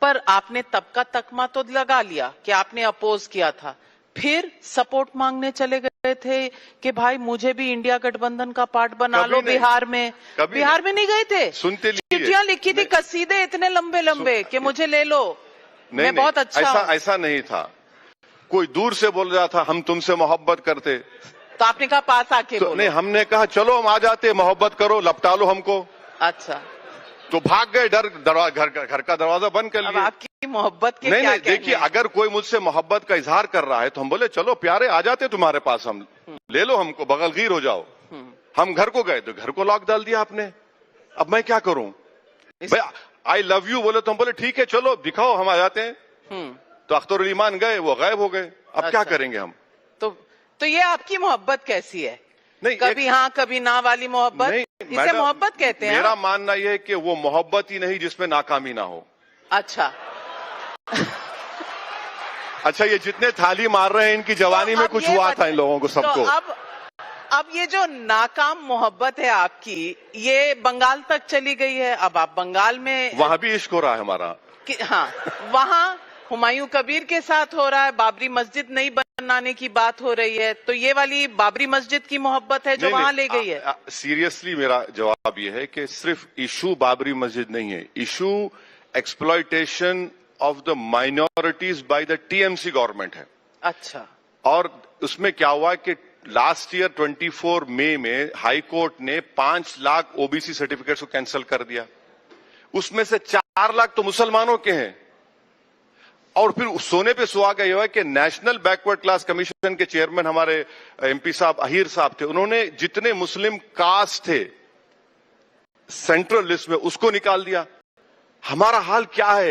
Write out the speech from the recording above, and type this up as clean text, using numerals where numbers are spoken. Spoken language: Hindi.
पर आपने तब का तकमा तो लगा लिया कि आपने अपोज किया था, फिर सपोर्ट मांगने चले गए थे कि भाई मुझे भी इंडिया गठबंधन का पार्ट बना लो बिहार में। बिहार में नहीं गए थे? सुनते चिट्ठियां लिखी थी, कसीदे इतने लंबे लंबे कि मुझे ले लो, मैं बहुत अच्छा ऐसा नहीं था। कोई दूर से बोल रहा था हम तुमसे मोहब्बत करते, तो आपने कहा पास आके बोलो। नहीं, हमने कहा चलो हम आ जाते, मोहब्बत करो, लपटा लो हमको। अच्छा, तो भाग गए, घर का दरवाजा बंद कर लिया। आपकी मोहब्बत के नहीं, देखिए, अगर कोई मुझसे मोहब्बत का इजहार कर रहा है तो हम बोले चलो प्यारे आ जाते तुम्हारे पास, हम ले लो हमको, बगलगीर हो जाओ। हम घर को गए तो घर को लॉक डाल दिया आपने। अब मैं क्या करूं? आई लव यू बोले तो हम बोले ठीक है चलो दिखाओ, हम आ जाते हैं। तो अख्तरुल ईमान गए, वो गायब हो गए। अब क्या करेंगे हम? तो ये आपकी मोहब्बत कैसी है? नहीं, कभी हाँ कभी ना वाली मोहब्बत, इसे मोहब्बत कहते हैं? मेरा मानना यह है कि वो मोहब्बत ही नहीं जिसमें नाकामी ना हो। अच्छा अच्छा, ये जितने थाली मार रहे हैं इनकी जवानी में कुछ हुआ था इन लोगों को सबको। तो अब ये जो नाकाम मोहब्बत है आपकी, ये बंगाल तक चली गई है। अब आप बंगाल में, वहां भी इश्क हो रहा है हमारा। हाँ, वहां हुमायूं कबीर के साथ हो रहा है, बाबरी मस्जिद नहीं बनाने की बात हो रही है। तो ये वाली बाबरी मस्जिद की मोहब्बत है जो वहां ले गई है? सीरियसली मेरा जवाब ये है कि सिर्फ इशू बाबरी मस्जिद नहीं है, issue exploitation of the minorities by the TMC government है। अच्छा, और उसमें क्या हुआ कि लास्ट ईयर 24 मई में हाई कोर्ट ने 5 लाख ओबीसी सर्टिफिकेट्स को कैंसिल कर दिया। उसमें से 4 लाख तो मुसलमानों के हैं। और फिर सोने पे सुहागा यह है कि नेशनल बैकवर्ड क्लास कमीशन के चेयरमैन हमारे एमपी साहब अहीर साहब थे, उन्होंने जितने मुस्लिम कास्ट थे सेंट्रल लिस्ट में उसको निकाल दिया। हमारा हाल क्या है?